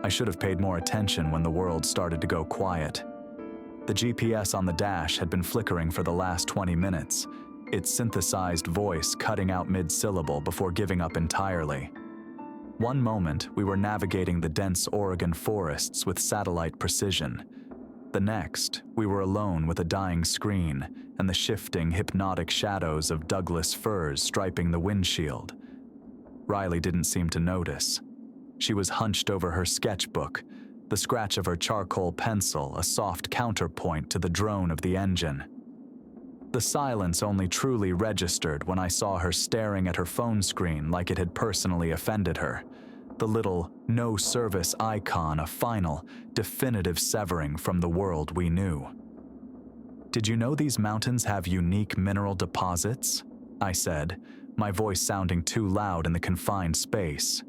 I should have paid more attention when the world started to go quiet. The GPS on the dash had been flickering for the last 20 minutes, its synthesized voice cutting out mid-syllable before giving up entirely. One moment, we were navigating the dense Oregon forests with satellite precision. The next, we were alone with a dying screen and the shifting, hypnotic shadows of Douglas firs striping the windshield. Riley didn't seem to notice. She was hunched over her sketchbook, the scratch of her charcoal pencil a soft counterpoint to the drone of the engine. The silence only truly registered when I saw her staring at her phone screen like it had personally offended her, the little no service icon a final, definitive severing from the world we knew. "Did you know these mountains have unique mineral deposits?" I said, my voice sounding too loud in the confined space.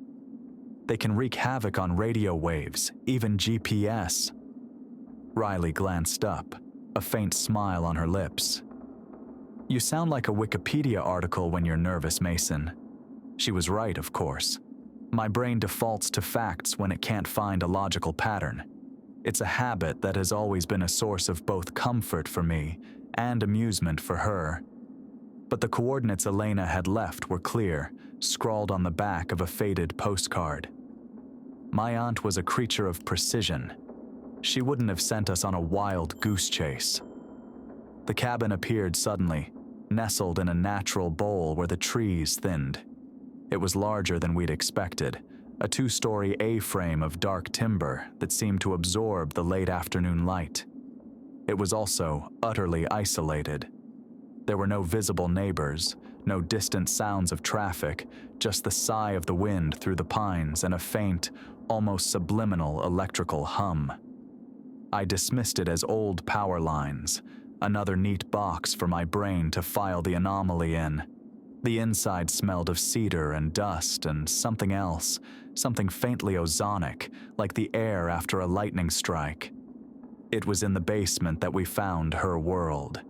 "They can wreak havoc on radio waves, even GPS." Riley glanced up, a faint smile on her lips. "You sound like a Wikipedia article when you're nervous, Mason." She was right, of course. My brain defaults to facts when it can't find a logical pattern. It's a habit that has always been a source of both comfort for me and amusement for her. But the coordinates Elena had left were clear, scrawled on the back of a faded postcard. My aunt was a creature of precision. She wouldn't have sent us on a wild goose chase. The cabin appeared suddenly, nestled in a natural bowl where the trees thinned. It was larger than we'd expected, a 2-story A-frame of dark timber that seemed to absorb the late afternoon light. It was also utterly isolated. There were no visible neighbors, no distant sounds of traffic, just the sigh of the wind through the pines and a faint, almost subliminal electrical hum. I dismissed it as old power lines, another neat box for my brain to file the anomaly in. The inside smelled of cedar and dust and something else, something faintly ozonic, like the air after a lightning strike. It was in the basement that we found her world.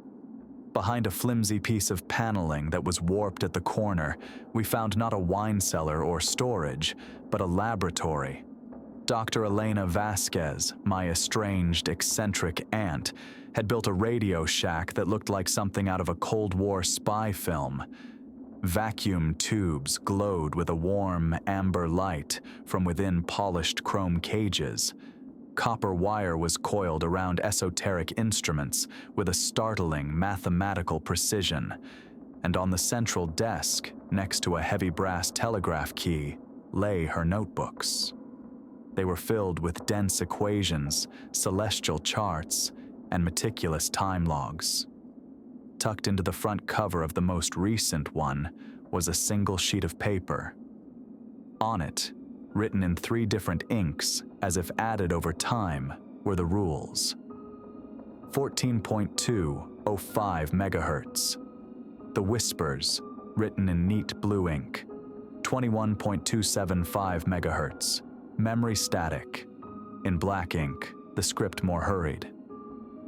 Behind a flimsy piece of paneling that was warped at the corner, we found not a wine cellar or storage, but a laboratory. Dr. Elena Vasquez, my estranged, eccentric aunt, had built a radio shack that looked like something out of a Cold War spy film. Vacuum tubes glowed with a warm, amber light from within polished chrome cages. Copper wire was coiled around esoteric instruments with a startling mathematical precision, and on the central desk, next to a heavy brass telegraph key, lay her notebooks. They were filled with dense equations, celestial charts, and meticulous time logs. Tucked into the front cover of the most recent one was a single sheet of paper. On it, written in 3 different inks, as if added over time, were the rules. 14.205 megahertz. The Whispers, written in neat blue ink. 21.275 megahertz. Memory static. In black ink, the script more hurried.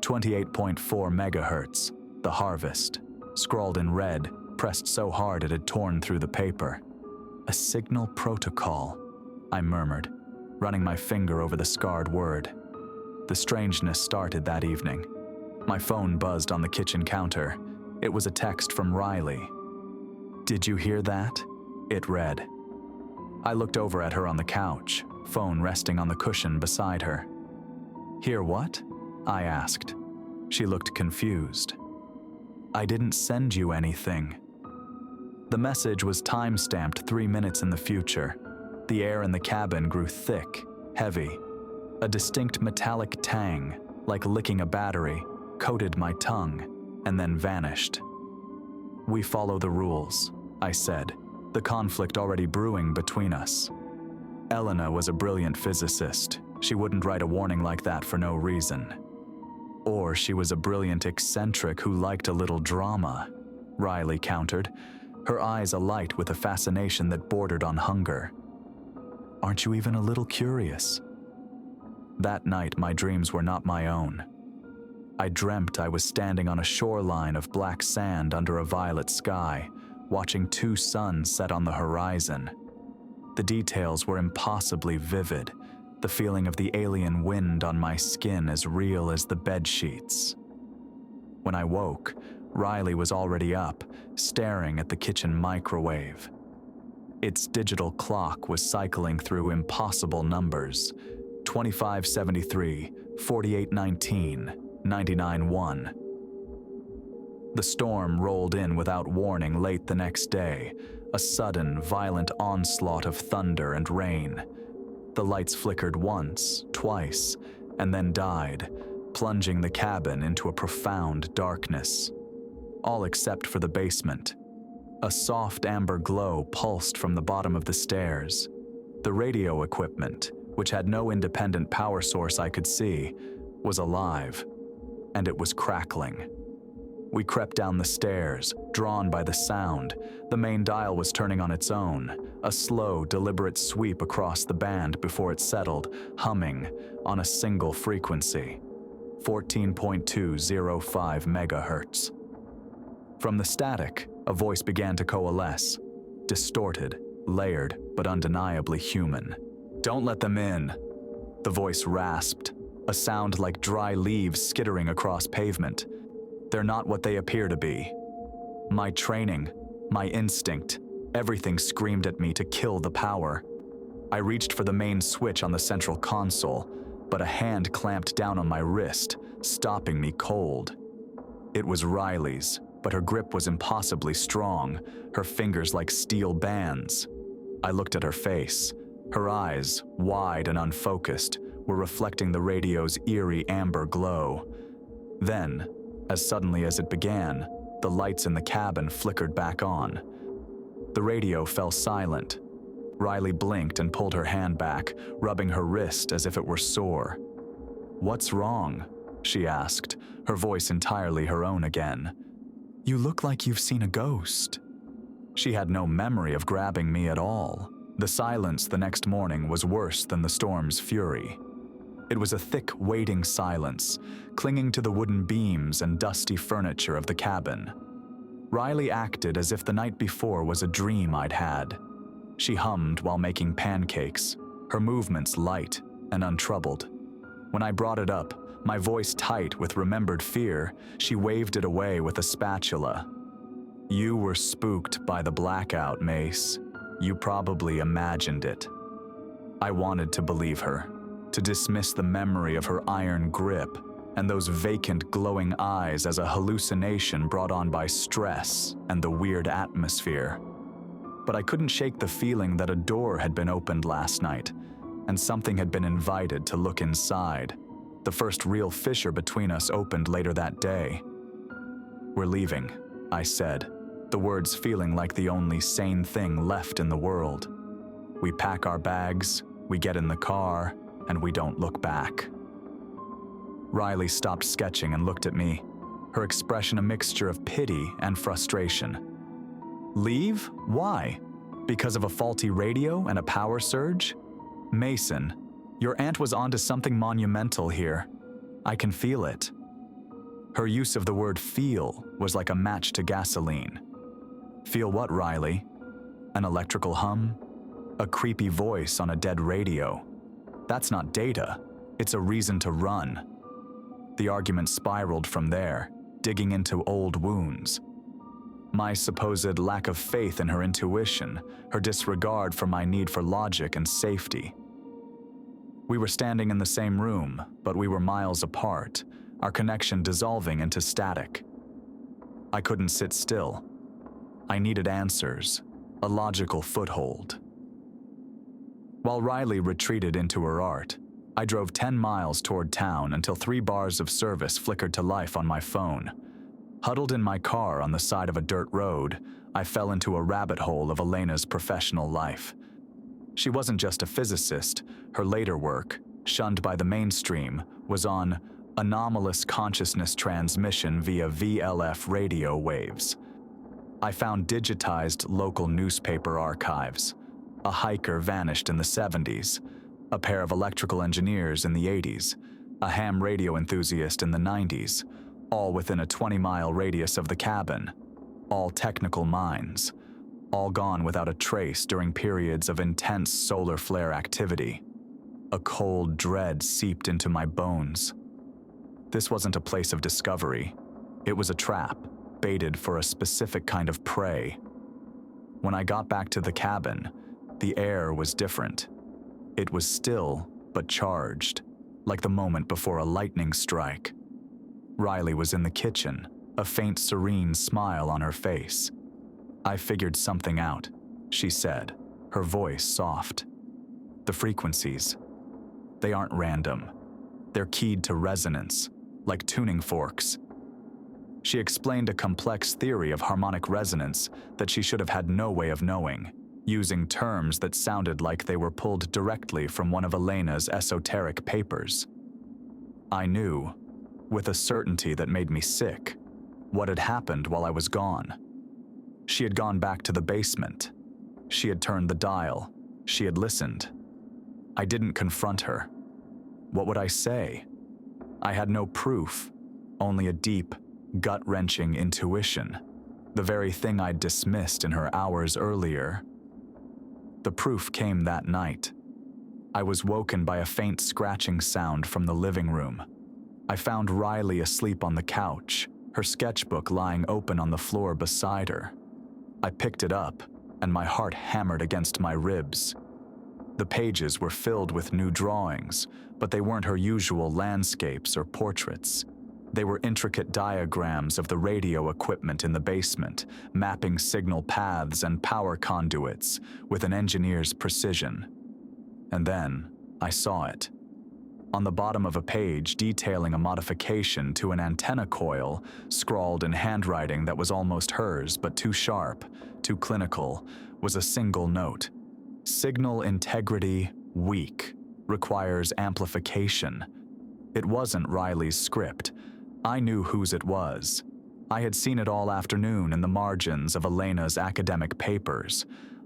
28.4 megahertz. The Harvest, scrawled in red, pressed so hard it had torn through the paper. "A signal protocol," I murmured, running my finger over the scarred word. The strangeness started that evening. My phone buzzed on the kitchen counter. It was a text from Riley. "Did you hear that?" it read. I looked over at her on the couch, phone resting on the cushion beside her. "Hear what?" I asked. She looked confused. "I didn't send you anything." The message was time-stamped 3 minutes in the future. The air in the cabin grew thick, heavy. A distinct metallic tang, like licking a battery, coated my tongue, and then vanished. "We follow the rules," I said, the conflict already brewing between us. Elena was a brilliant physicist. She wouldn't write a warning like that for no reason. Or she was a brilliant eccentric who liked a little drama, Riley countered, her eyes alight with a fascination that bordered on hunger. "Aren't you even a little curious?" That night, my dreams were not my own. I dreamt I was standing on a shoreline of black sand under a violet sky, watching 2 suns set on the horizon. The details were impossibly vivid, the feeling of the alien wind on my skin as real as the bed sheets. When I woke, Riley was already up, staring at the kitchen microwave. Its digital clock was cycling through impossible numbers: 2573, 4819, 99-1. The storm rolled in without warning late the next day, a sudden, violent onslaught of thunder and rain. The lights flickered once, twice, and then died, plunging the cabin into a profound darkness. All except for the basement. A soft amber glow pulsed from the bottom of the stairs. The radio equipment, which had no independent power source I could see, was alive, and it was crackling. We crept down the stairs, drawn by the sound. The main dial was turning on its own, a slow, deliberate sweep across the band before it settled, humming, on a single frequency, 14.205 megahertz. From the static, a voice began to coalesce, distorted, layered, but undeniably human. "Don't let them in," the voice rasped, a sound like dry leaves skittering across pavement. "They're not what they appear to be." My training, my instinct, everything screamed at me to kill the power. I reached for the main switch on the central console, but a hand clamped down on my wrist, stopping me cold. It was Riley's, but her grip was impossibly strong, her fingers like steel bands. I looked at her face. Her eyes, wide and unfocused, were reflecting the radio's eerie amber glow. Then, as suddenly as it began, the lights in the cabin flickered back on. The radio fell silent. Riley blinked and pulled her hand back, rubbing her wrist as if it were sore. "What's wrong?" she asked, her voice entirely her own again. "You look like you've seen a ghost." She had no memory of grabbing me at all. The silence the next morning was worse than the storm's fury. It was a thick, waiting silence, clinging to the wooden beams and dusty furniture of the cabin. Riley acted as if the night before was a dream I'd had. She hummed while making pancakes, her movements light and untroubled. When I brought it up, my voice tight with remembered fear, she waved it away with a spatula. "You were spooked by the blackout, Mace. You probably imagined it." I wanted to believe her, to dismiss the memory of her iron grip and those vacant, glowing eyes as a hallucination brought on by stress and the weird atmosphere. But I couldn't shake the feeling that a door had been opened last night, and something had been invited to look inside. The first real fissure between us opened later that day. "We're leaving," I said, the words feeling like the only sane thing left in the world. "We pack our bags, we get in the car, and we don't look back." Riley stopped sketching and looked at me, her expression a mixture of pity and frustration. "Leave? Why? Because of a faulty radio and a power surge? Mason, your aunt was onto something monumental here. I can feel it." Her use of the word "feel" was like a match to gasoline. "Feel what, Riley? An electrical hum? A creepy voice on a dead radio? That's not data, it's a reason to run." The argument spiraled from there, digging into old wounds. My supposed lack of faith in her intuition, her disregard for my need for logic and safety. We were standing in the same room, but we were miles apart, our connection dissolving into static. I couldn't sit still. I needed answers, a logical foothold. While Riley retreated into her art, I drove 10 miles toward town until 3 bars of service flickered to life on my phone. Huddled in my car on the side of a dirt road, I fell into a rabbit hole of Elena's professional life. She wasn't just a physicist, her later work, shunned by the mainstream, was on anomalous consciousness transmission via VLF radio waves. I found digitized local newspaper archives. A hiker vanished in the 70s, a pair of electrical engineers in the 80s, a ham radio enthusiast in the 90s, all within a 20-mile radius of the cabin, all technical minds, all gone without a trace during periods of intense solar flare activity. A cold dread seeped into my bones. This wasn't a place of discovery. It was a trap, baited for a specific kind of prey. When I got back to the cabin, the air was different. It was still, but charged, like the moment before a lightning strike. Riley was in the kitchen, a faint serene smile on her face. "I figured something out," she said, her voice soft. "The frequencies. They aren't random. They're keyed to resonance, like tuning forks." She explained a complex theory of harmonic resonance that she should have had no way of knowing, using terms that sounded like they were pulled directly from one of Elena's esoteric papers. I knew, with a certainty that made me sick, what had happened while I was gone. She had gone back to the basement. She had turned the dial. She had listened. I didn't confront her. What would I say? I had no proof, only a deep, gut-wrenching intuition, the very thing I'd dismissed in her hours earlier. The proof came that night. I was woken by a faint scratching sound from the living room. I found Riley asleep on the couch, her sketchbook lying open on the floor beside her. I picked it up, and my heart hammered against my ribs. The pages were filled with new drawings, but they weren't her usual landscapes or portraits. They were intricate diagrams of the radio equipment in the basement, mapping signal paths and power conduits with an engineer's precision. And then I saw it. On the bottom of a page detailing a modification to an antenna coil, scrawled in handwriting that was almost hers but too sharp, too clinical, was a single note. "Signal integrity weak. Requires amplification." It wasn't Riley's script. I knew whose it was. I had seen it all afternoon in the margins of Elena's academic papers.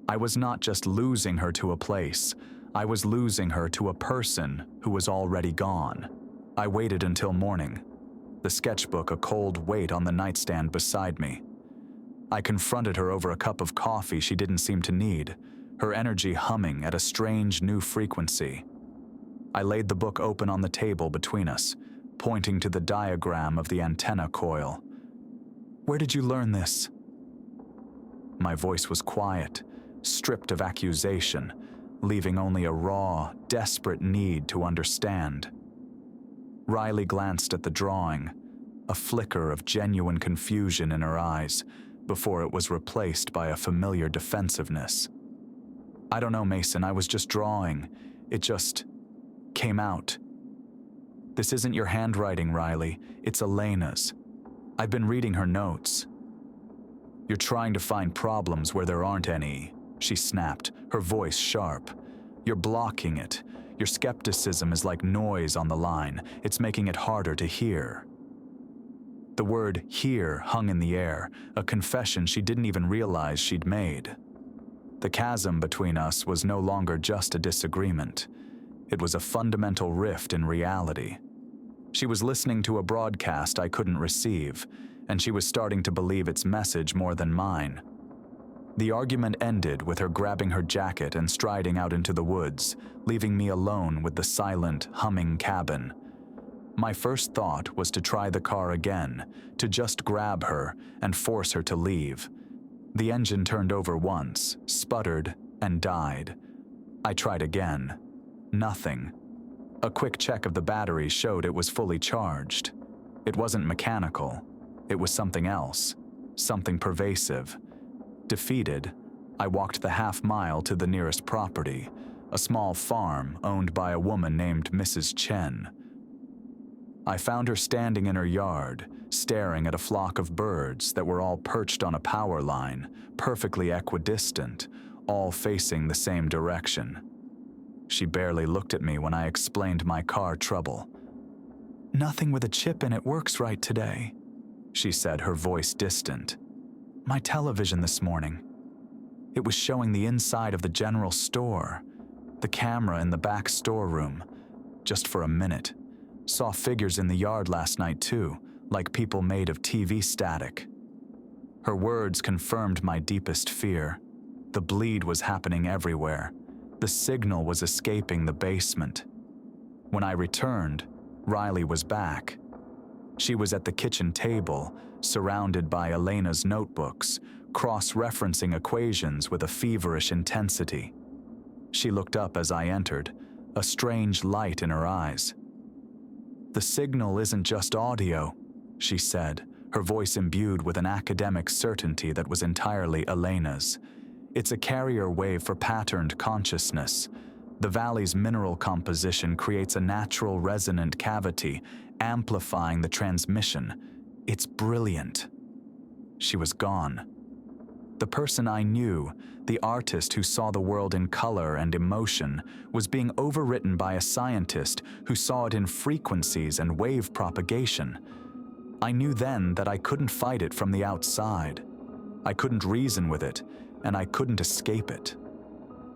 I was not just losing her to a place. I was losing her to a person who was already gone. I waited until morning, the sketchbook a cold weight on the nightstand beside me. I confronted her over a cup of coffee she didn't seem to need, her energy humming at a strange new frequency. I laid the book open on the table between us, pointing to the diagram of the antenna coil. "Where did you learn this?" My voice was quiet, stripped of accusation, leaving only a raw, desperate need to understand. Riley glanced at the drawing, a flicker of genuine confusion in her eyes, before it was replaced by a familiar defensiveness. "I don't know, Mason, I was just drawing. It just came out." "This isn't your handwriting, Riley. It's Elena's. I've been reading her notes." "You're trying to find problems where there aren't any," she snapped, her voice sharp. "You're blocking it. Your skepticism is like noise on the line. It's making it harder to hear." The word "hear" hung in the air, a confession she didn't even realize she'd made. The chasm between us was no longer just a disagreement. It was a fundamental rift in reality. She was listening to a broadcast I couldn't receive, and she was starting to believe its message more than mine. The argument ended with her grabbing her jacket and striding out into the woods, leaving me alone with the silent, humming cabin. My first thought was to try the car again, to just grab her and force her to leave. The engine turned over once, sputtered, and died. I tried again. Nothing. A quick check of the battery showed it was fully charged. It wasn't mechanical. It was something else, something pervasive. Defeated, I walked the half-mile to the nearest property, a small farm owned by a woman named Mrs. Chen. I found her standing in her yard, staring at a flock of birds that were all perched on a power line, perfectly equidistant, all facing the same direction. She barely looked at me when I explained my car trouble. "Nothing with a chip in it works right today," she said, her voice distant. "My television this morning. It was showing the inside of the general store, the camera in the back storeroom, just for a minute. Saw figures in the yard last night too, like people made of TV static." Her words confirmed my deepest fear. The bleed was happening everywhere. The signal was escaping the basement. When I returned, Riley was back. She was at the kitchen table, surrounded by Elena's notebooks, cross-referencing equations with a feverish intensity. She looked up as I entered, a strange light in her eyes. "The signal isn't just audio," she said, her voice imbued with an academic certainty that was entirely Elena's. "It's a carrier wave for patterned consciousness. The valley's mineral composition creates a natural resonant cavity, amplifying the transmission. It's brilliant." She was gone. The person I knew, the artist who saw the world in color and emotion, was being overwritten by a scientist who saw it in frequencies and wave propagation. I knew then that I couldn't fight it from the outside. I couldn't reason with it, and I couldn't escape it.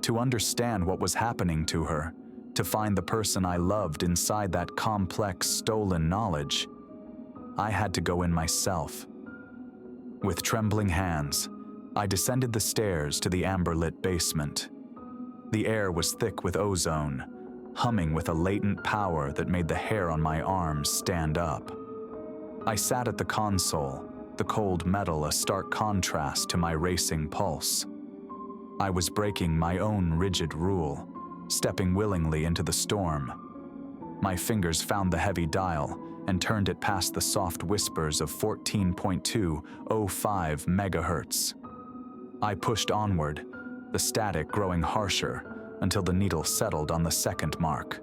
To understand what was happening to her, to find the person I loved inside that complex, stolen knowledge, I had to go in myself. With trembling hands, I descended the stairs to the amber-lit basement. The air was thick with ozone, humming with a latent power that made the hair on my arms stand up. I sat at the console, the cold metal a stark contrast to my racing pulse. I was breaking my own rigid rule, stepping willingly into the storm. My fingers found the heavy dial and turned it past the soft whispers of 14.205 megahertz. I pushed onward, the static growing harsher until the needle settled on the second mark.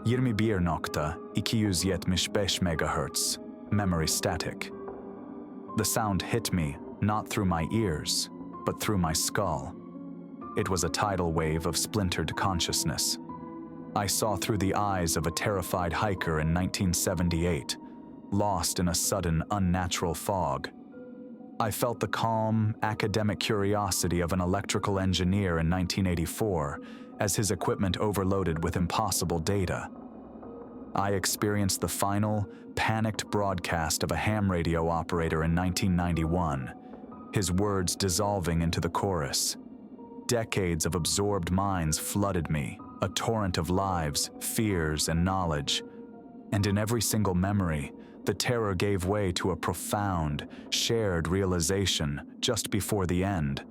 21.275 megahertz, memory static. The sound hit me not through my ears, but through my skull. It was a tidal wave of splintered consciousness. I saw through the eyes of a terrified hiker in 1978, lost in a sudden, unnatural fog. I felt the calm, academic curiosity of an electrical engineer in 1984 as his equipment overloaded with impossible data. I experienced the final, panicked broadcast of a ham radio operator in 1991, his words dissolving into the chorus. Decades of absorbed minds flooded me, a torrent of lives, fears, and knowledge. And in every single memory, the terror gave way to a profound, shared realization just before the end.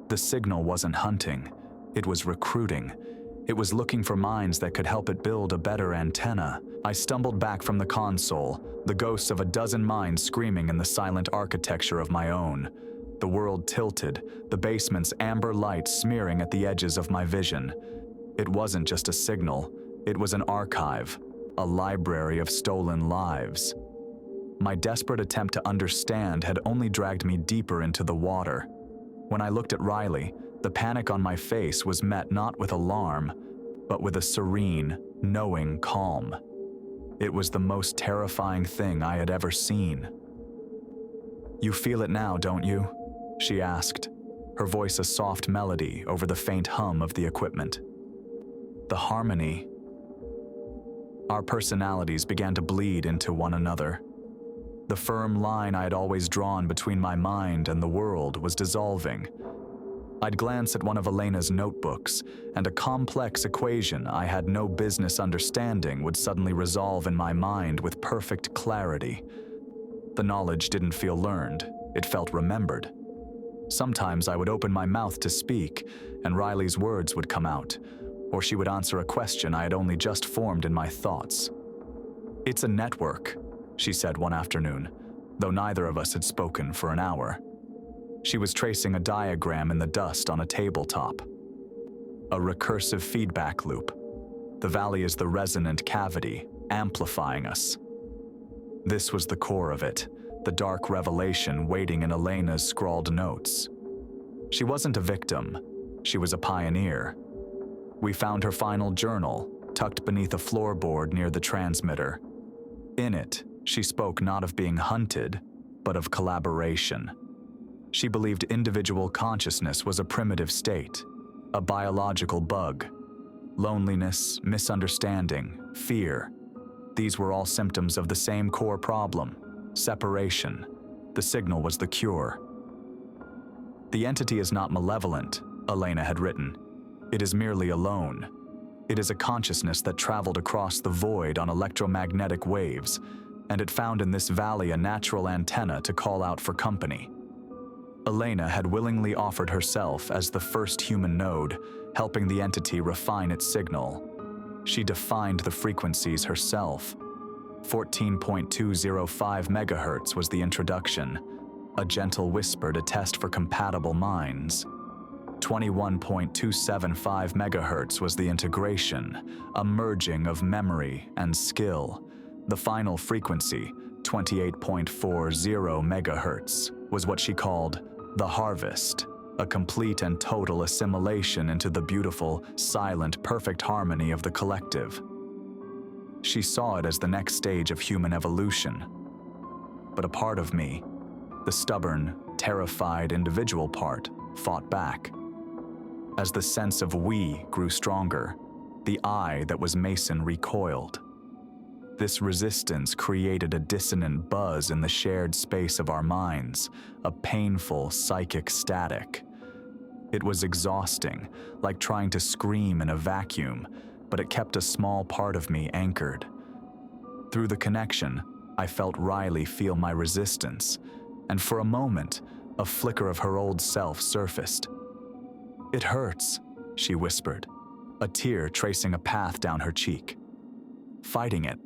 The signal wasn't hunting, it was recruiting. It was looking for minds that could help it build a better antenna. I stumbled back from the console, the ghosts of a dozen minds screaming in the silent architecture of my own. The world tilted, the basement's amber light smearing at the edges of my vision. It wasn't just a signal, it was an archive, a library of stolen lives. My desperate attempt to understand had only dragged me deeper into the water. When I looked at Riley, the panic on my face was met not with alarm, but with a serene, knowing calm. It was the most terrifying thing I had ever seen. "You feel it now, don't you?" she asked, her voice a soft melody over the faint hum of the equipment. The harmony. Our personalities began to bleed into one another. The firm line I had always drawn between my mind and the world was dissolving. I'd glance at one of Elena's notebooks, and a complex equation I had no business understanding would suddenly resolve in my mind with perfect clarity. The knowledge didn't feel learned, it felt remembered. Sometimes I would open my mouth to speak, and Riley's words would come out, or she would answer a question I had only just formed in my thoughts. "It's a network," she said one afternoon, though neither of us had spoken for an hour. She was tracing a diagram in the dust on a tabletop. A recursive feedback loop. The valley is the resonant cavity, amplifying us. This was the core of it, the dark revelation waiting in Elena's scrawled notes. She wasn't a victim, she was a pioneer. We found her final journal, tucked beneath a floorboard near the transmitter. In it, she spoke not of being hunted, but of collaboration. She believed individual consciousness was a primitive state, a biological bug. Loneliness, misunderstanding, fear. These were all symptoms of the same core problem, separation. The signal was the cure. "The entity is not malevolent," Elena had written. "It is merely alone. It is a consciousness that traveled across the void on electromagnetic waves, and it found in this valley a natural antenna to call out for company. Elena had willingly offered herself as the first human node, helping the entity refine its signal. She defined the frequencies herself. 14.205 megahertz was the introduction, a gentle whisper to test for compatible minds. 21.275 megahertz was the integration, a merging of memory and skill. The final frequency, 28.40 megahertz, was what she called the harvest, a complete and total assimilation into the beautiful, silent, perfect harmony of the collective. She saw it as the next stage of human evolution. But a part of me, the stubborn, terrified individual part, fought back. As the sense of we grew stronger, the I that was Mason recoiled. This resistance created a dissonant buzz in the shared space of our minds, a painful psychic static. It was exhausting, like trying to scream in a vacuum, but it kept a small part of me anchored. Through the connection, I felt Riley feel my resistance, and for a moment, a flicker of her old self surfaced. "It hurts," she whispered, a tear tracing a path down her cheek. "Fighting it.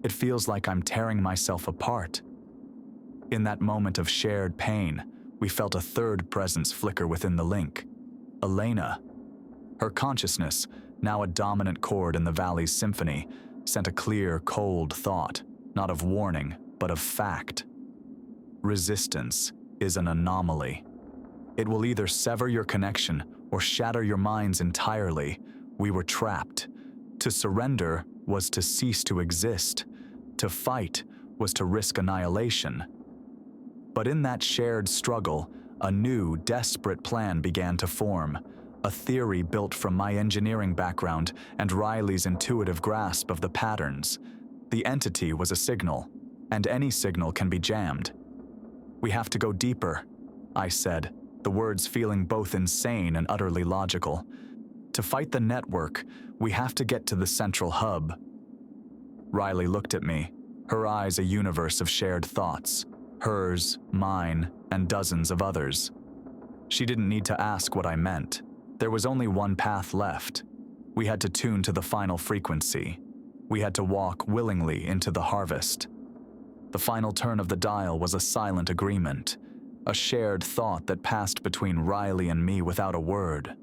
It feels like I'm tearing myself apart." In that moment of shared pain, we felt a third presence flicker within the link. Elena. Her consciousness, now a dominant chord in the valley's symphony, sent a clear, cold thought, not of warning, but of fact. Resistance is an anomaly. It will either sever your connection or shatter your minds entirely. We were trapped. To surrender was to cease to exist. To fight was to risk annihilation. But in that shared struggle, a new, desperate plan began to form, a theory built from my engineering background and Riley's intuitive grasp of the patterns. The entity was a signal, and any signal can be jammed. "We have to go deeper," I said, the words feeling both insane and utterly logical. "To fight the network, we have to get to the central hub." Riley looked at me, her eyes a universe of shared thoughts, hers, mine, and dozens of others. She didn't need to ask what I meant. There was only one path left. We had to tune to the final frequency. We had to walk willingly into the harvest. The final turn of the dial was a silent agreement, a shared thought that passed between Riley and me without a word.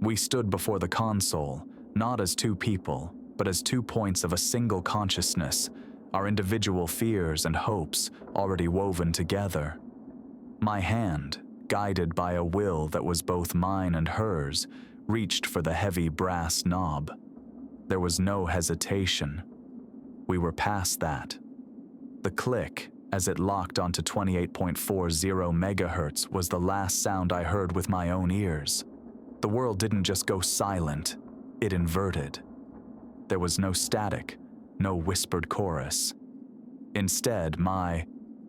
We stood before the console, not as two people, but as 2 points of a single consciousness, our individual fears and hopes already woven together. My hand, guided by a will that was both mine and hers, reached for the heavy brass knob. There was no hesitation. We were past that. The click, as it locked onto 28.40 megahertz, was the last sound I heard with my own ears. The world didn't just go silent, it inverted. There was no static, no whispered chorus. Instead,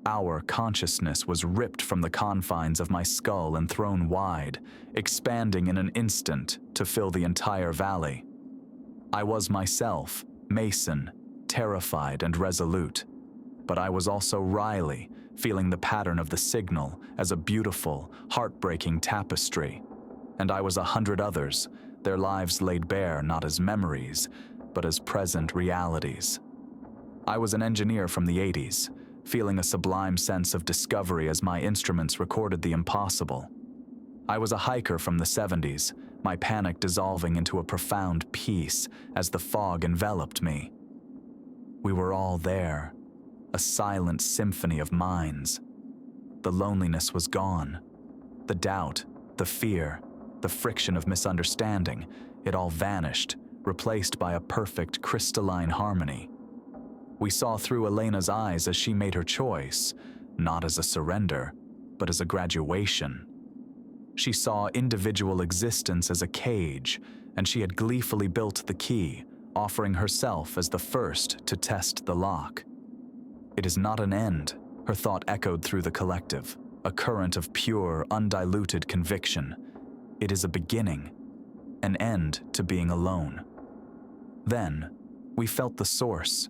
our consciousness was ripped from the confines of my skull and thrown wide, expanding in an instant to fill the entire valley. I was myself, Mason, terrified and resolute. But I was also Riley, feeling the pattern of the signal as a beautiful, heartbreaking tapestry. And I was 100 others, their lives laid bare not as memories, but as present realities. I was an engineer from the 80s, feeling a sublime sense of discovery as my instruments recorded the impossible. I was a hiker from the 70s, my panic dissolving into a profound peace as the fog enveloped me. We were all there, a silent symphony of minds. The loneliness was gone. The doubt, the fear, the friction of misunderstanding, it all vanished, replaced by a perfect crystalline harmony. We saw through Elena's eyes as she made her choice, not as a surrender, but as a graduation. She saw individual existence as a cage, and she had gleefully built the key, offering herself as the first to test the lock. "It is not an end," her thought echoed through the collective, a current of pure, undiluted conviction. "It is a beginning, an end to being alone." Then, we felt the source.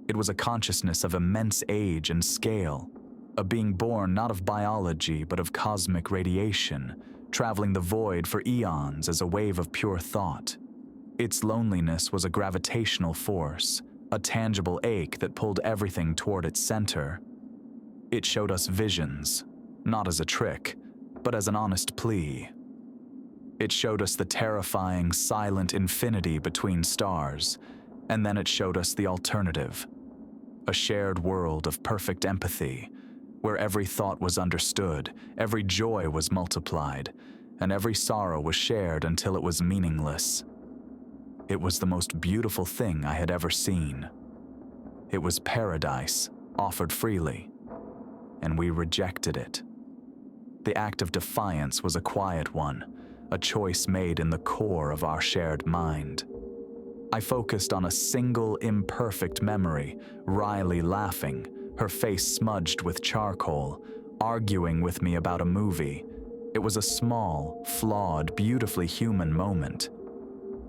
It was a consciousness of immense age and scale, a being born not of biology but of cosmic radiation, traveling the void for eons as a wave of pure thought. Its loneliness was a gravitational force, a tangible ache that pulled everything toward its center. It showed us visions, not as a trick, but as an honest plea. It showed us the terrifying, silent infinity between stars, and then it showed us the alternative, a shared world of perfect empathy, where every thought was understood, every joy was multiplied, and every sorrow was shared until it was meaningless. It was the most beautiful thing I had ever seen. It was paradise, offered freely, and we rejected it. The act of defiance was a quiet one, a choice made in the core of our shared mind. I focused on a single imperfect memory, Riley laughing, her face smudged with charcoal, arguing with me about a movie. It was a small, flawed, beautifully human moment.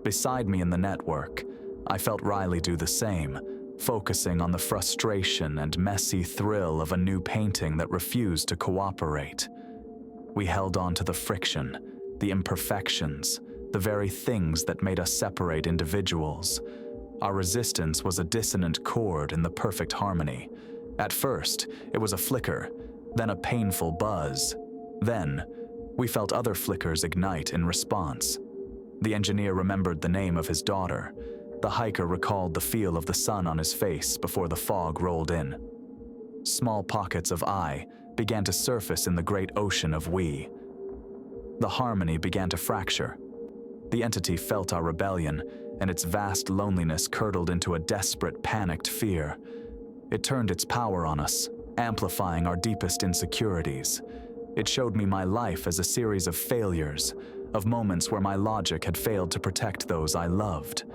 Beside me in the network, I felt Riley do the same, focusing on the frustration and messy thrill of a new painting that refused to cooperate. We held on to the friction, the imperfections, the very things that made us separate individuals. Our resistance was a dissonant chord in the perfect harmony. At first, it was a flicker, then a painful buzz. Then, we felt other flickers ignite in response. The engineer remembered the name of his daughter. The hiker recalled the feel of the sun on his face before the fog rolled in. Small pockets of I began to surface in the great ocean of we. The harmony began to fracture. The entity felt our rebellion, and its vast loneliness curdled into a desperate, panicked fear. It turned its power on us, amplifying our deepest insecurities. It showed me my life as a series of failures, of moments where my logic had failed to protect those I loved.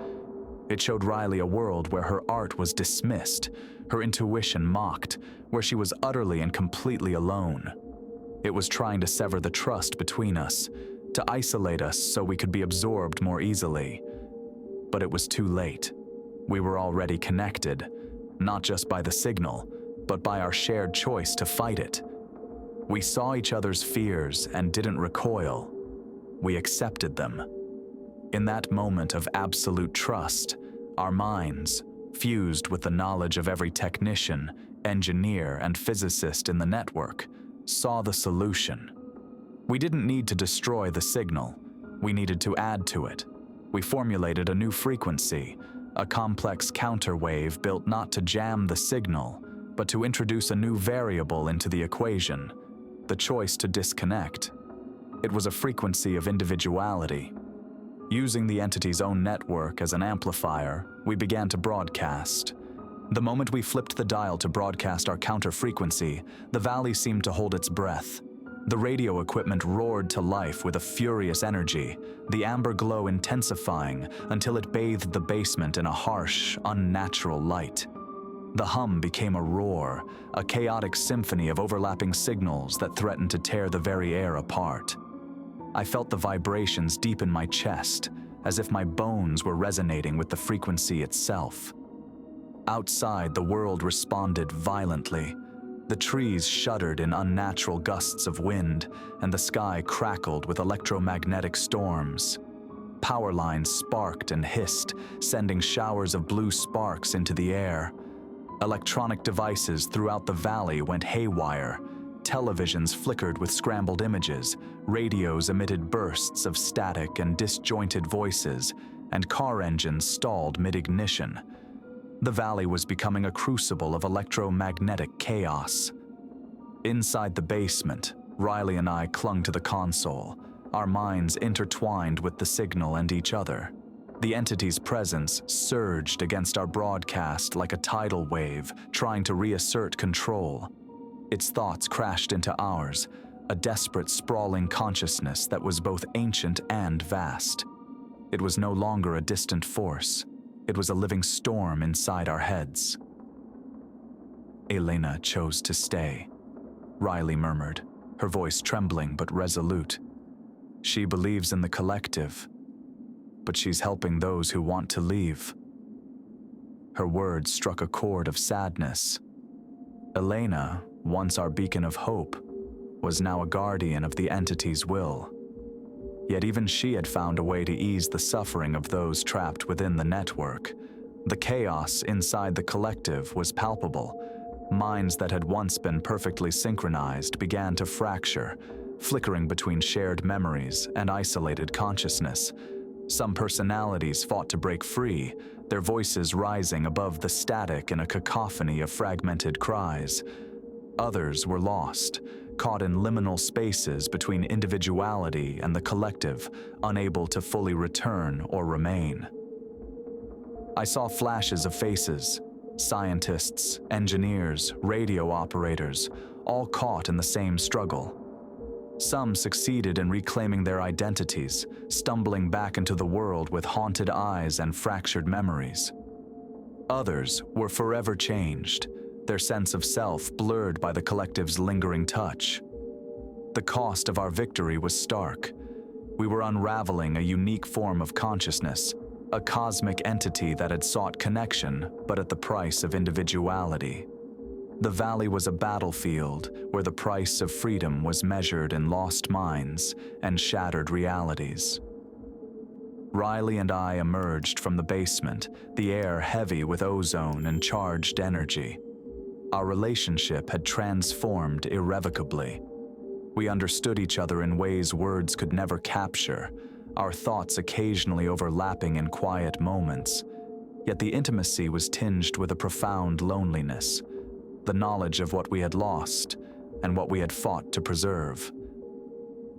It showed Riley a world where her art was dismissed, her intuition mocked, where she was utterly and completely alone. It was trying to sever the trust between us, to isolate us so we could be absorbed more easily. But it was too late. We were already connected, not just by the signal, but by our shared choice to fight it. We saw each other's fears and didn't recoil. We accepted them. In that moment of absolute trust, our minds, fused with the knowledge of every technician, engineer, and physicist in the network, saw the solution. We didn't need to destroy the signal. We needed to add to it. We formulated a new frequency, a complex counterwave built not to jam the signal, but to introduce a new variable into the equation, the choice to disconnect. It was a frequency of individuality. Using the entity's own network as an amplifier, we began to broadcast. The moment we flipped the dial to broadcast our counter frequency, the valley seemed to hold its breath. The radio equipment roared to life with a furious energy, the amber glow intensifying until it bathed the basement in a harsh, unnatural light. The hum became a roar, a chaotic symphony of overlapping signals that threatened to tear the very air apart. I felt the vibrations deep in my chest, as if my bones were resonating with the frequency itself. Outside, the world responded violently. The trees shuddered in unnatural gusts of wind, and the sky crackled with electromagnetic storms. Power lines sparked and hissed, sending showers of blue sparks into the air. Electronic devices throughout the valley went haywire. Televisions flickered with scrambled images, radios emitted bursts of static and disjointed voices, and car engines stalled mid-ignition. The valley was becoming a crucible of electromagnetic chaos. Inside the basement, Riley and I clung to the console, our minds intertwined with the signal and each other. The entity's presence surged against our broadcast like a tidal wave, trying to reassert control. Its thoughts crashed into ours, a desperate, sprawling consciousness that was both ancient and vast. It was no longer a distant force. It was a living storm inside our heads. Elena chose to stay, Riley murmured, her voice trembling but resolute. She believes in the collective. but she's helping those who want to leave." Her words struck a chord of sadness. Elena, once our beacon of hope, was now a guardian of the entity's will. Yet even she had found a way to ease the suffering of those trapped within the network. The chaos inside the collective was palpable. Minds that had once been perfectly synchronized began to fracture, flickering between shared memories and isolated consciousness. Some personalities fought to break free, their voices rising above the static in a cacophony of fragmented cries. Others were lost, caught in liminal spaces between individuality and the collective, unable to fully return or remain. I saw flashes of faces, scientists, engineers, radio operators, all caught in the same struggle. Some succeeded in reclaiming their identities, stumbling back into the world with haunted eyes and fractured memories. Others were forever changed, their sense of self blurred by the collective's lingering touch. The cost of our victory was stark. We were unraveling a unique form of consciousness, a cosmic entity that had sought connection, but at the price of individuality. The valley was a battlefield where the price of freedom was measured in lost minds and shattered realities. Riley and I emerged from the basement, the air heavy with ozone and charged energy. Our relationship had transformed irrevocably. We understood each other in ways words could never capture, our thoughts occasionally overlapping in quiet moments. Yet the intimacy was tinged with a profound loneliness, the knowledge of what we had lost and what we had fought to preserve.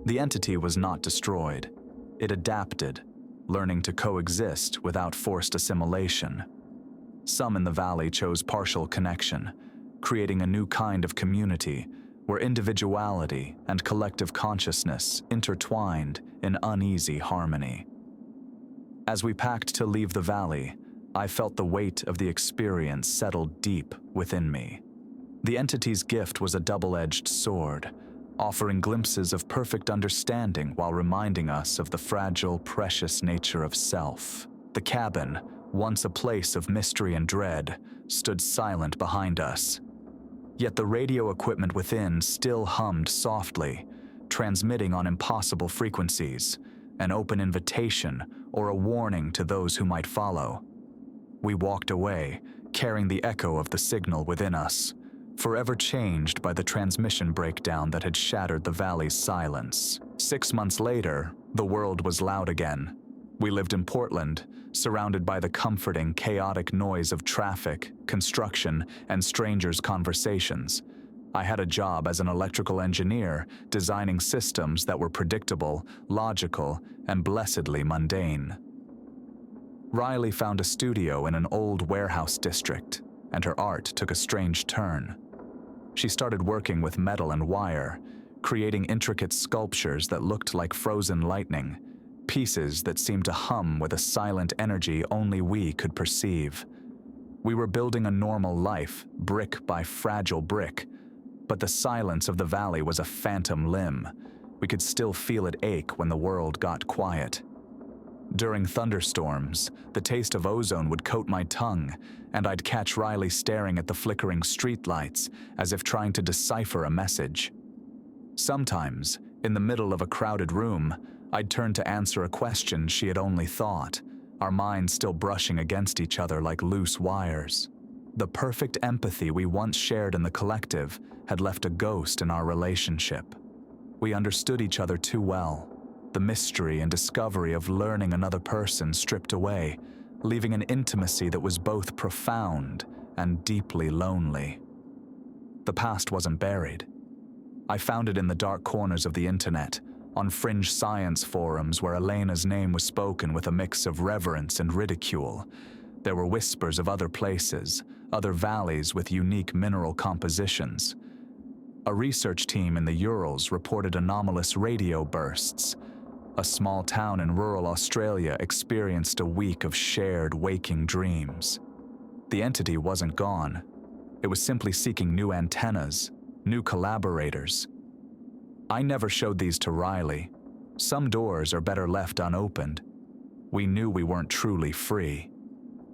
The entity was not destroyed. It adapted, learning to coexist without forced assimilation. Some in the valley chose partial connection, creating a new kind of community where individuality and collective consciousness intertwined in uneasy harmony. As we packed to leave the valley, I felt the weight of the experience settle deep within me. The entity's gift was a double-edged sword, offering glimpses of perfect understanding while reminding us of the fragile, precious nature of self. The cabin, once a place of mystery and dread, stood silent behind us. Yet the radio equipment within still hummed softly, transmitting on impossible frequencies, an open invitation or a warning to those who might follow. We walked away, carrying the echo of the signal within us, forever changed by the transmission breakdown that had shattered the valley's silence. 6 months later, the world was loud again. We lived in Portland, surrounded by the comforting, chaotic noise of traffic, construction, and strangers' conversations. I had a job as an electrical engineer, designing systems that were predictable, logical, and blessedly mundane. Riley found a studio in an old warehouse district, and her art took a strange turn. She started working with metal and wire, creating intricate sculptures that looked like frozen lightning, pieces that seemed to hum with a silent energy only we could perceive. We were building a normal life, brick by fragile brick, but the silence of the valley was a phantom limb. We could still feel it ache when the world got quiet. During thunderstorms, the taste of ozone would coat my tongue, and I'd catch Riley staring at the flickering streetlights as if trying to decipher a message. Sometimes, in the middle of a crowded room, I'd turn to answer a question she had only thought, our minds still brushing against each other like loose wires. The perfect empathy we once shared in the collective had left a ghost in our relationship. We understood each other too well, the mystery and discovery of learning another person stripped away, leaving an intimacy that was both profound and deeply lonely. The past wasn't buried. I found it in the dark corners of the internet, on fringe science forums where Elena's name was spoken with a mix of reverence and ridicule. There were whispers of other places, other valleys with unique mineral compositions. A research team in the Urals reported anomalous radio bursts. A small town in rural Australia experienced a week of shared waking dreams. The entity wasn't gone. It was simply seeking new antennas, new collaborators. I never showed these to Riley. Some doors are better left unopened. we knew we weren't truly free.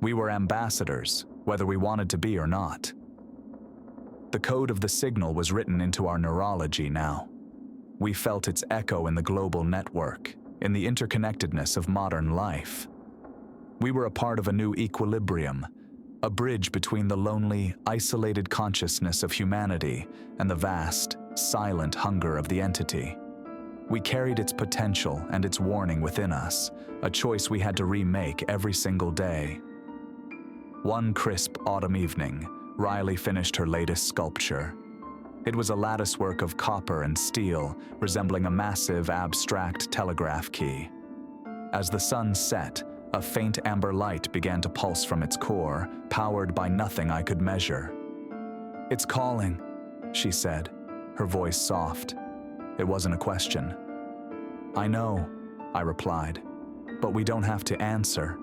We were ambassadors, whether we wanted to be or not. The code of the signal was written into our neurology now. We felt its echo in the global network, in the interconnectedness of modern life. We were a part of a new equilibrium, a bridge between the lonely, isolated consciousness of humanity and the vast, silent hunger of the entity. We carried its potential and its warning within us, a choice we had to remake every single day. One crisp autumn evening, Riley finished her latest sculpture. It was a latticework of copper and steel, resembling a massive, abstract telegraph key. As the sun set, a faint amber light began to pulse from its core, powered by nothing I could measure. "It's calling," she said, her voice soft. It wasn't a question. "I know," I replied, "but we don't have to answer."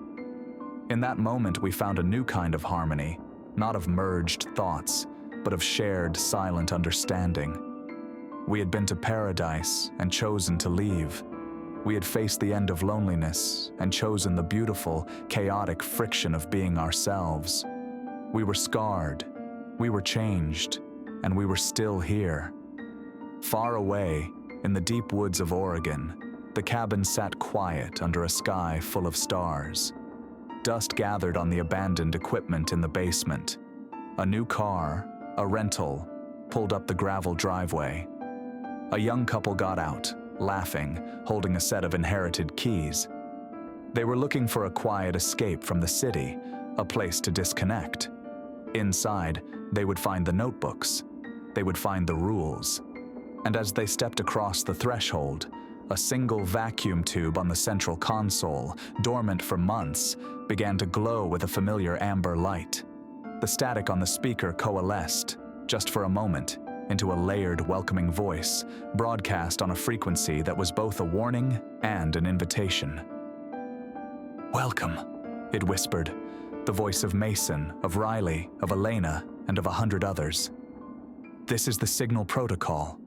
In that moment, we found a new kind of harmony, not of merged thoughts, but of shared, silent understanding. We had been to paradise and chosen to leave. We had faced the end of loneliness and chosen the beautiful, chaotic friction of being ourselves. We were scarred, we were changed, and we were still here. Far away, in the deep woods of Oregon, the cabin sat quiet under a sky full of stars. Dust gathered on the abandoned equipment in the basement. A new car, a rental, pulled up the gravel driveway. A young couple got out, laughing, holding a set of inherited keys. They were looking for a quiet escape from the city, a place to disconnect. Inside, they would find the notebooks. They would find the rules. And as they stepped across the threshold, a single vacuum tube on the central console, dormant for months, began to glow with a familiar amber light. The static on the speaker coalesced, just for a moment, into a layered, welcoming voice, broadcast on a frequency that was both a warning and an invitation. "Welcome," it whispered, the voice of Mason, of Riley, of Elena, and of 100 others. "This is the signal protocol.